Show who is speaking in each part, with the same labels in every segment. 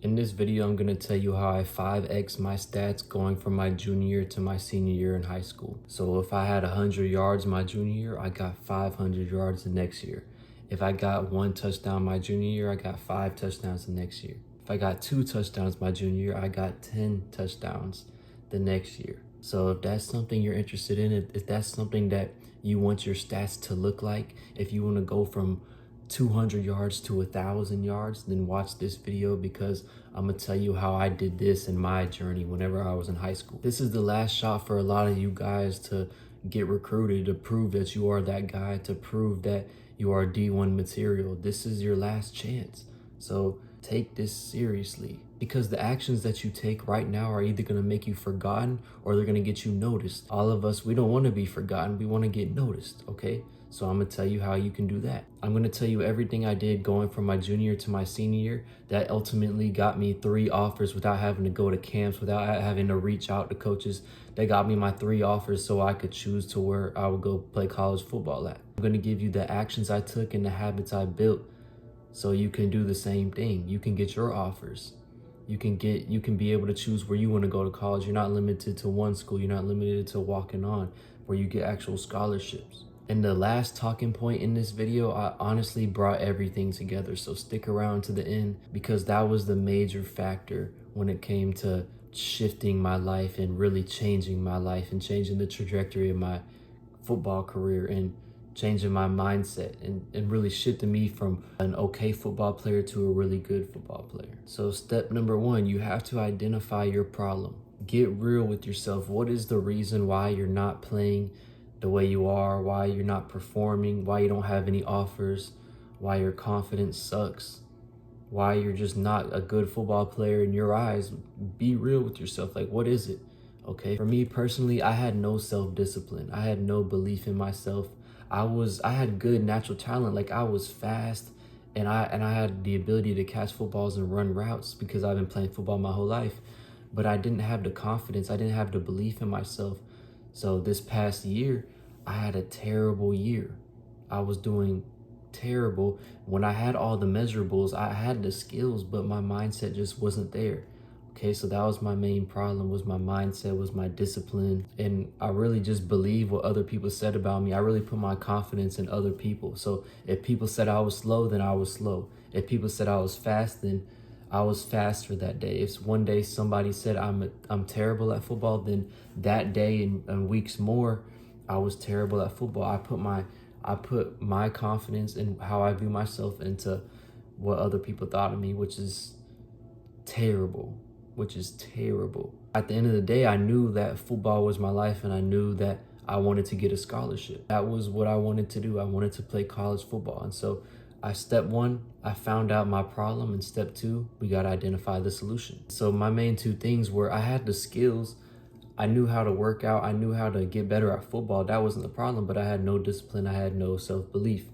Speaker 1: In this video, I'm going to tell you how I 5x my stats going from my junior year to my senior year in high school. So if I had 100 yards my junior year, I got 500 yards the next year. If I got 1 touchdown my junior year, I got 5 touchdowns the next year. If I got 2 touchdowns my junior year, I got 10 touchdowns the next year. So if that's something you're interested in, if that's something that you want your stats to look like, if you want to go from 200 yards to 1,000 yards, then watch this video because I'm gonna tell you how I did this in my journey whenever I was in high school. This is the last shot for a lot of you guys to get recruited, to prove that you are that guy, to prove that you are D1 material. This is your last chance. So take this seriously, because the actions that you take right now are either going to make you forgotten or they're going to get you noticed. All of us, we don't want to be forgotten. We want to get noticed, okay? So I'm going to tell you how you can do that. I'm going to tell you everything I did going from my junior to my senior year that ultimately got me 3 offers without having to go to camps, without having to reach out to coaches. That got me my 3 offers so I could choose to where I would go play college football at. I'm going to give you the actions I took and the habits I built so you can do the same thing. You can get your offers. You can be able to choose where you want to go to college. You're not limited to one school. You're not limited to walking on, where you get actual scholarships. And the last talking point in this video, I honestly brought everything together. So stick around to the end, because that was the major factor when it came to shifting my life and really changing my life and changing the trajectory of my football career and changing my mindset and really shifting me from an okay football player to a really good football player. So step number 1, you have to identify your problem. Get real with yourself. What is the reason why you're not playing the way you are, why you're not performing, why you don't have any offers, why your confidence sucks, why you're just not a good football player in your eyes? Be real with yourself. Like, what is it? Okay. For me personally, I had no self-discipline. I had no belief in myself. I had good natural talent. Like, I was fast and I had the ability to catch footballs and run routes because I've been playing football my whole life. But I didn't have the confidence. I didn't have the belief in myself. So this past year, I had a terrible year. I was doing terrible. When I had all the measurables, I had the skills, but my mindset just wasn't there. Okay, so that was my main problem, was my mindset, was my discipline. And I really just believed what other people said about me. I really put my confidence in other people. So if people said I was slow, then I was slow. If people said I was fast, then I was faster that day. If one day somebody said I'm terrible at football, then that day and weeks more, I was terrible at football. I put my confidence in how I view myself into what other people thought of me, which is terrible. At the end of the day, I knew that football was my life, and I knew that I wanted to get a scholarship. That was what I wanted to do. I wanted to play college football. And so step 1, I found out my problem, and step 2, we got to identify the solution. So my main 2 things were, I had the skills. I knew how to work out. I knew how to get better at football. That wasn't the problem, but I had no discipline. I had no self-belief.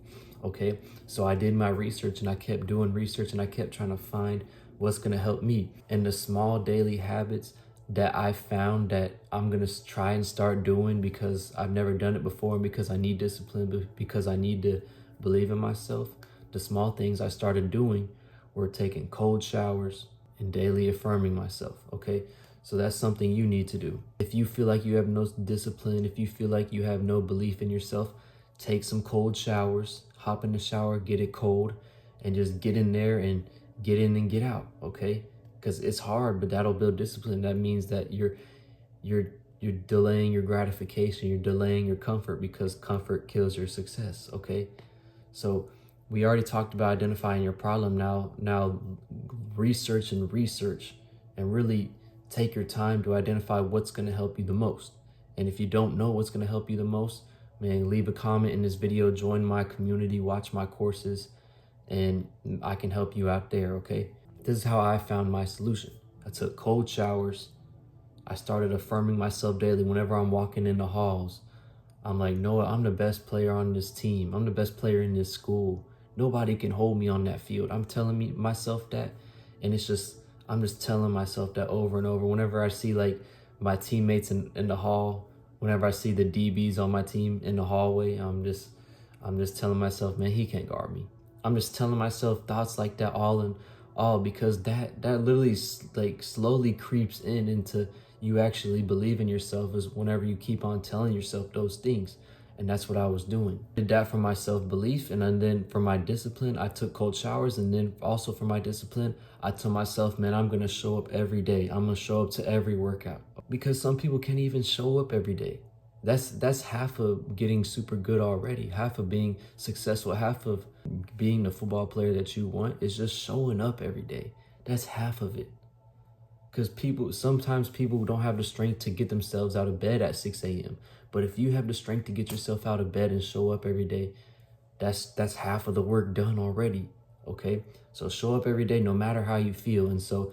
Speaker 1: Okay, so I did my research, and I kept doing research, and I kept trying to find what's going to help me. And the small daily habits that I found that I'm going to try and start doing, because I've never done it before and because I need discipline, but because I need to believe in myself. The small things I started doing were taking cold showers and daily affirming myself, okay? So that's something you need to do. If you feel like you have no discipline, if you feel like you have no belief in yourself, take some cold showers, hop in the shower, get it cold, and just get in there and get in and get out, okay? Because it's hard, but that'll build discipline. That means that you're delaying your gratification, you're delaying your comfort, because comfort kills your success, okay? So we already talked about identifying your problem. Now research and really take your time to identify what's going to help you the most. And if you don't know what's going to help you the most, man, leave a comment in this video, join my community, watch my courses, and I can help you out there, okay? This is how I found my solution. I took cold showers. I started affirming myself daily. Whenever I'm walking in the halls, I'm like, Noah, I'm the best player on this team. I'm the best player in this school. Nobody can hold me on that field. I'm telling myself that, and I'm just telling myself that over and over. Whenever I see like my teammates in the hall, whenever I see the DBs on my team in the hallway, I'm just telling myself, man, he can't guard me. I'm just telling myself thoughts like that all all because that literally like slowly creeps into you actually believe in yourself is whenever you keep on telling yourself those things. And that's what I was doing. Did that for my self-belief, and then for my discipline, I took cold showers. And then also for my discipline, I told myself, man, I'm gonna show up every day. I'm gonna show up to every workout. Because some people can't even show up every day. That's half of getting super good already. Half of being successful, half of being the football player that you want is just showing up every day. That's half of it. Because sometimes people don't have the strength to get themselves out of bed at 6 a.m. But if you have the strength to get yourself out of bed and show up every day, that's half of the work done already. Okay? So show up every day no matter how you feel. And so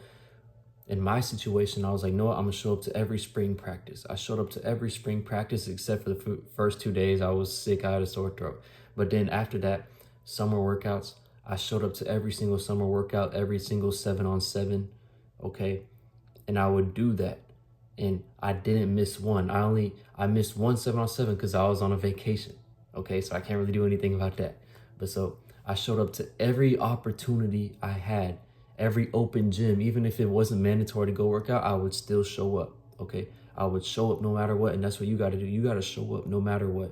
Speaker 1: in my situation, I was like, no, I'm gonna show up to every spring practice. I showed up to every spring practice except for the first 2 days. I was sick, I had a sore throat. But then after that, summer workouts, I showed up to every single summer workout, every single 7-on-7, okay? And I would do that. And I didn't miss one. I missed one 7-on-7 because I was on a vacation, okay? So I can't really do anything about that. But so I showed up to every opportunity I had, every open gym. Even if it wasn't mandatory to go work out, I would still show up, okay? I would show up no matter what, and that's what you got to do. You got to show up no matter what.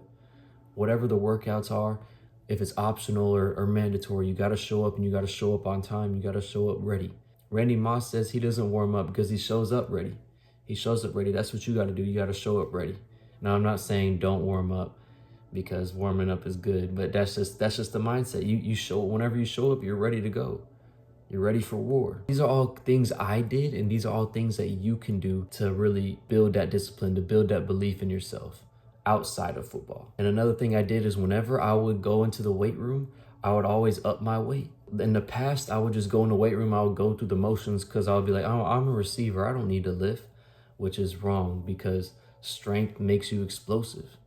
Speaker 1: Whatever the workouts are, if it's optional or mandatory, you got to show up, and you got to show up on time. You got to show up ready. Randy Moss says he doesn't warm up because he shows up ready. He shows up ready. That's what you got to do. You got to show up ready. Now, I'm not saying don't warm up because warming up is good, but that's just the mindset. You show whenever you show up, you're ready to go. You're ready for war. These are all things I did, and these are all things that you can do to really build that discipline, to build that belief in yourself outside of football. And another thing I did is whenever I would go into the weight room, I would always up my weight. In the past, I would just go in the weight room, I would go through the motions because I would be like, oh, I'm a receiver, I don't need to lift, which is wrong because strength makes you explosive.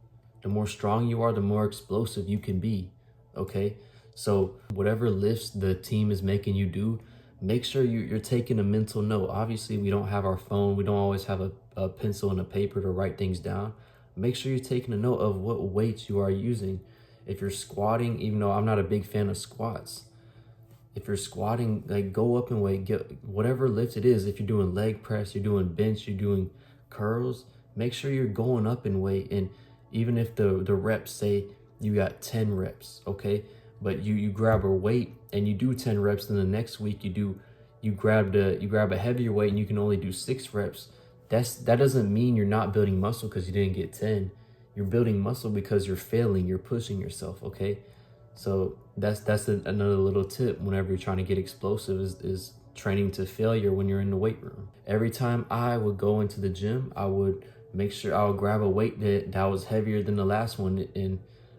Speaker 1: The more strong you are, the more explosive you can be, okay? So whatever lifts the team is making you do, make sure you're taking a mental note. Obviously, we don't have our phone. We don't always have a pencil and a paper to write things down. Make sure you're taking a note of what weights you are using. If you're squatting, even though I'm not a big fan of squats, if you're squatting, like go up in weight, get whatever lift it is. If you're doing leg press, you're doing bench, you're doing curls, make sure you're going up in weight. And even if the reps say you got 10 reps, okay? But you grab a weight and you do 10 reps, then the next week you grab a heavier weight and you can only do 6 reps. That doesn't mean you're not building muscle because you didn't get 10. You're building muscle because you're failing, you're pushing yourself, okay? So that's another little tip whenever you're trying to get explosive is training to failure when you're in the weight room. Every time I would go into the gym, I would make sure I would grab a weight that was heavier than the last one, and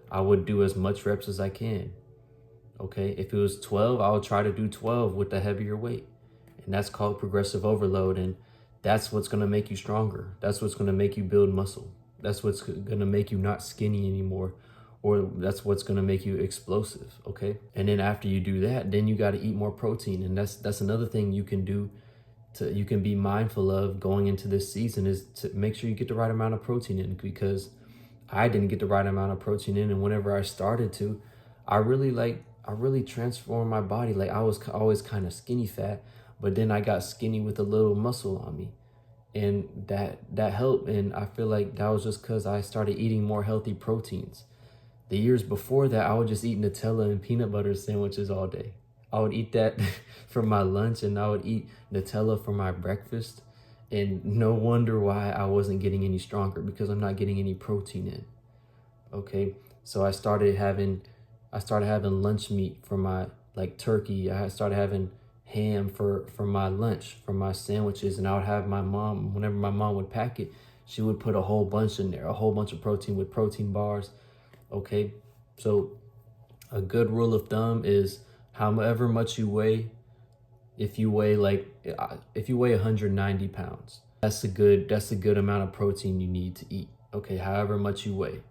Speaker 1: I would do as much reps as I can. Okay, if it was 12, I would try to do 12 with the heavier weight. And that's called progressive overload. And that's what's going to make you stronger. That's what's going to make you build muscle. That's what's going to make you not skinny anymore. Or that's what's going to make you explosive. Okay. And then after you do that, then you got to eat more protein. And that's another thing you can do you can be mindful of going into this season is to make sure you get the right amount of protein in, because I didn't get the right amount of protein in. And whenever I started to, I really transformed my body. Like I was always kind of skinny fat, but then I got skinny with a little muscle on me, and that helped. And I feel like that was just because I started eating more healthy proteins. The years before that, I would just eat Nutella and peanut butter sandwiches all day. I would eat that for my lunch, and I would eat Nutella for my breakfast. And no wonder why I wasn't getting any stronger, because I'm not getting any protein in. Okay, so I started having lunch meat for my, like turkey. I started having ham for my lunch, for my sandwiches. And I would have my mom, whenever my mom would pack it, she would put a whole bunch in there, a whole bunch of protein with protein bars. Okay, so a good rule of thumb is however much you weigh. If you weigh 190 pounds, that's a good amount of protein you need to eat. Okay, however much you weigh.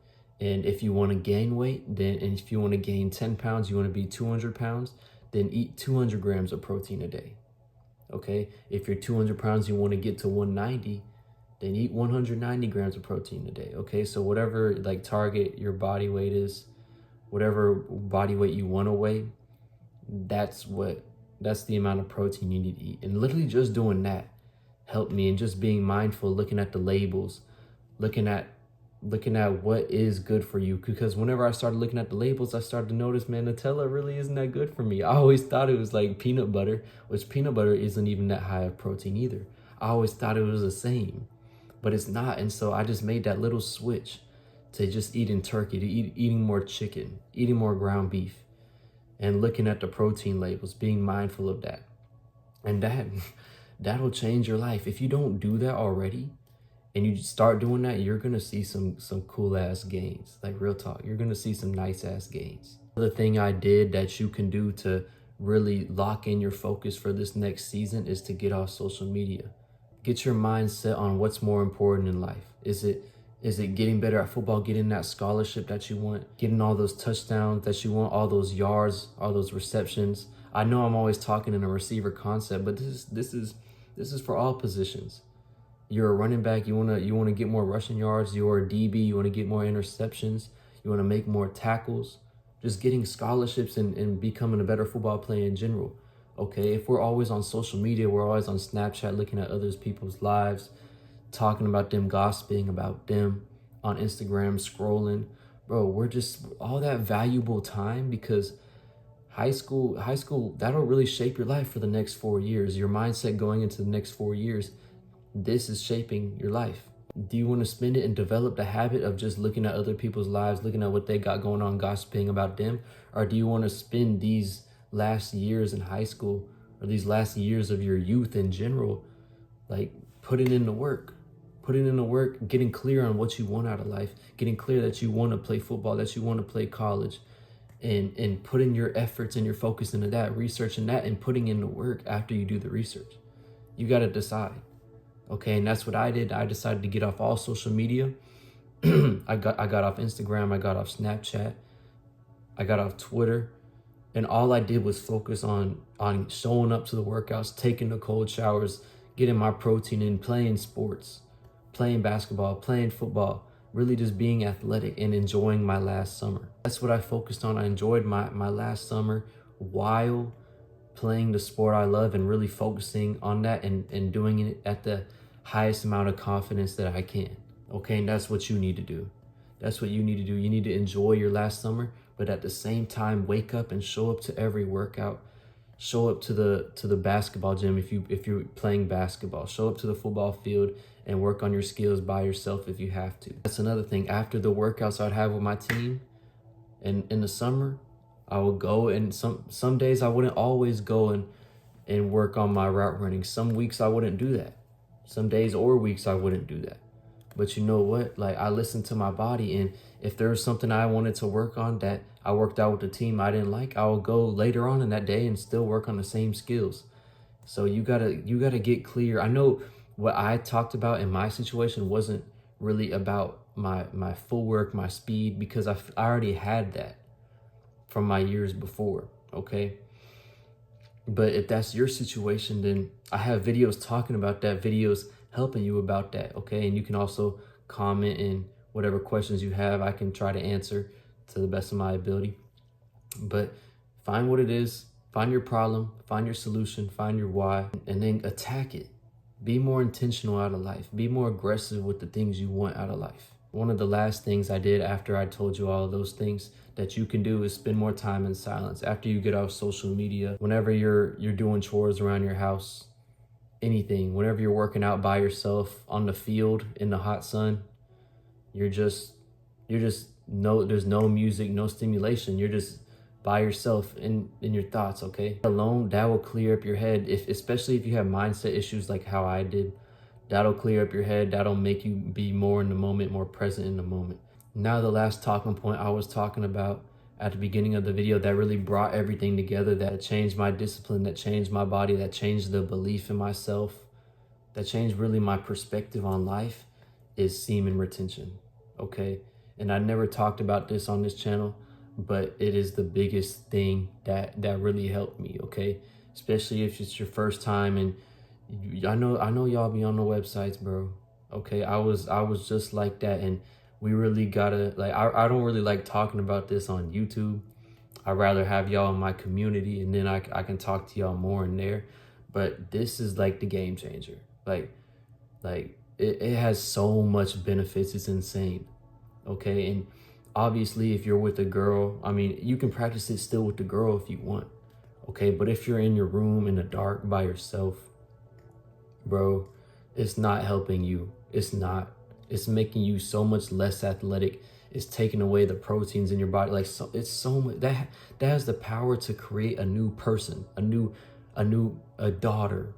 Speaker 1: And if you want to gain weight, and if you want to gain 10 pounds, you want to be 200 pounds, then eat 200 grams of protein a day. Okay, if you're 200 pounds, you want to get to 190, then eat 190 grams of protein a day. Okay, so whatever like target your body weight is, whatever body weight you want to weigh, that's what That's the amount of protein you need to eat. And literally just doing that helped me, and just being mindful, looking at the labels, looking at what is good for you. Because whenever I started looking at the labels, I started to notice, man, Nutella really isn't that good for me. I always thought it was like peanut butter, which peanut butter isn't even that high of protein either. I always thought it was the same, but it's not. And so I just made that little switch to just eating turkey, to eating more chicken, eating more ground beef, and looking at the protein labels, being mindful of that. And that'll change your life. If you don't do that already, and you start doing that, you're gonna see some cool ass gains. Like, real talk, you're gonna see some nice ass gains. The thing I did that you can do to really lock in your focus for this next season is to get off social media. Get your mind set on what's more important in life. Is it getting better at football, getting that scholarship that you want, getting all those touchdowns that you want, all those yards, all those receptions? I know I'm always talking in a receiver concept, but this is for all positions. You're a running back, you wanna get more rushing yards. You're a DB, you wanna get more interceptions. You wanna make more tackles. Just getting scholarships and becoming a better football player in general. Okay, if we're always on social media, we're always on Snapchat looking at other people's lives, talking about them, gossiping about them, on Instagram scrolling. Bro, we're just all that valuable time, because high school, that'll really shape your life for the next 4 years. Your mindset going into the next 4 years, this is shaping your life. Do you want to spend it and develop the habit of just looking at other people's lives, looking at what they got going on, gossiping about them? Or do you want to spend these last years in high school, or these last years of your youth in general, like putting in the work, getting clear on what you want out of life, getting clear that you want to play football, that you want to play college, and putting your efforts and your focus into that, researching that, and putting in the work after you do the research? You got to decide. Okay, and that's what I did. I decided to get off all social media. I got off Instagram, I got off Snapchat, I got off Twitter, and all I did was focus on showing up to the workouts, taking the cold showers, getting my protein in, playing sports, playing basketball, playing football, really just being athletic and enjoying my last summer. That's what I focused on. I enjoyed my last summer while playing the sport I love, and really focusing on that and doing it at the highest amount of confidence that I can. Okay, and that's what you need to do. That's what you need to do. You need to enjoy your last summer, but at the same time, wake up and show up to every workout. Show up to the basketball gym if you're playing basketball. Show up to the football field and work on your skills by yourself if you have to. That's another thing. After the workouts I'd have with my team, and in the summer, I would go, and some days I wouldn't always go and work on my route running. Some weeks I wouldn't do that. Some days or weeks I wouldn't do that. But you know what? Like, I listened to my body, and if there was something I wanted to work on that I worked out with the team I didn't like, I would go later on in that day and still work on the same skills. So you gotta get clear. I know what I talked about in my situation wasn't really about my full work, my speed, because I already had that from my years before, okay? But if that's your situation, then I have videos talking about that, videos helping you about that, okay? And you can also comment, and whatever questions you have, I can try to answer to the best of my ability. But find what it is, find your problem, find your solution, find your why, and then attack it. Be more intentional out of life. Be more aggressive with the things you want out of life. One of the last things I did after I told you all of those things that you can do is spend more time in silence. After you get off social media, whenever you're doing chores around your house, anything, whenever you're working out by yourself on the field in the hot sun, there's no music, no stimulation. You're just by yourself in your thoughts, okay? Alone, that will clear up your head. Especially if you have mindset issues like how I did, that'll clear up your head. That'll make you be more in the moment, more present in the moment. Now the last talking point I was talking about at the beginning of the video that really brought everything together, that changed my discipline, that changed my body, that changed the belief in myself, that changed really my perspective on life, is semen retention, okay? And I never talked about this on this channel, but it is the biggest thing that really helped me, okay? Especially if it's your first time, and I know y'all be on the websites, bro, okay? I was just like that, and we really gotta, like, I don't really like talking about this on YouTube, I'd rather have y'all in my community, and then I can talk to y'all more in there. But this is like the game changer. Like it has so much benefits. It's insane. Okay. And obviously if you're with a girl, I mean, you can practice it still with the girl if you want. Okay. But if you're in your room in the dark by yourself, bro, it's not helping you. It's not. It's making you so much less athletic. It's taking away the proteins in your body. Like, so it's so much that has the power to create a new person, a daughter,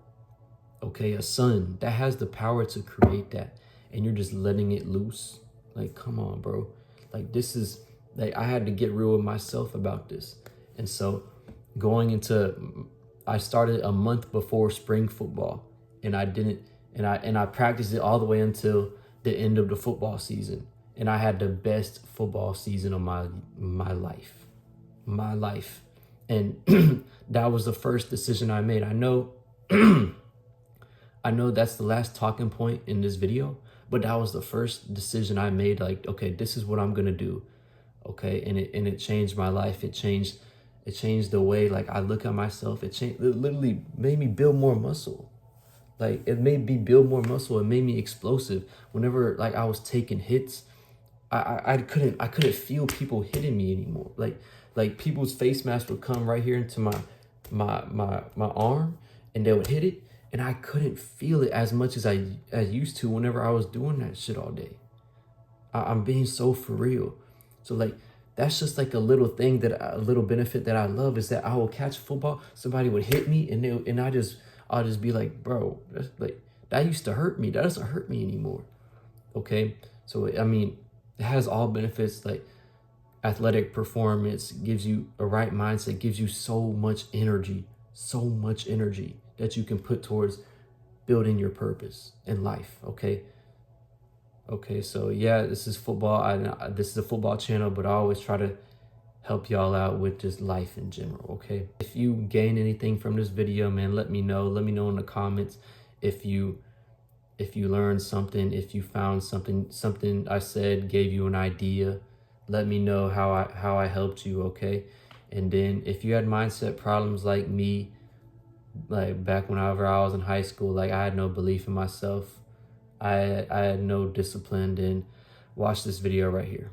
Speaker 1: okay, a son. That has the power to create that, and you're just letting it loose. Like, come on, bro. Like, this is like, I had to get real with myself about this. And so I started a month before spring football, and I practiced it all the way until the end of the football season. And I had the best football season of my life. And that was the first decision I made. I know that's the last talking point in this video, but that was the first decision I made. Like, okay, this is what I'm gonna do. Okay, and it changed my life. It changed the way like I look at myself. It literally made me build more muscle. Like, it made me build more muscle. It made me explosive. Whenever like I was taking hits, I couldn't feel people hitting me anymore. Like people's face masks would come right here into my arm, and they would hit it, and I couldn't feel it as much as I used to whenever I was doing that shit all day. I'm being so for real. So like, that's just like a little thing a little benefit that I love, is that I will catch football, somebody would hit me, and I'll just be like, bro, that's like, that used to hurt me. That doesn't hurt me anymore. Okay. So, I mean, it has all benefits, like athletic performance, gives you a right mindset, gives you so much energy that you can put towards building your purpose in life. Okay. Okay. So yeah, this is football. This is a football channel, but I always try to help y'all out with just life in general. Okay. If you gain anything from this video, man, let me know in the comments. If you learned something, if you found something I said gave you an idea, let me know how I helped you. Okay. And then if you had mindset problems like me, like back whenever I was in high school, like I had no belief in myself, I had no discipline, then watch this video right here.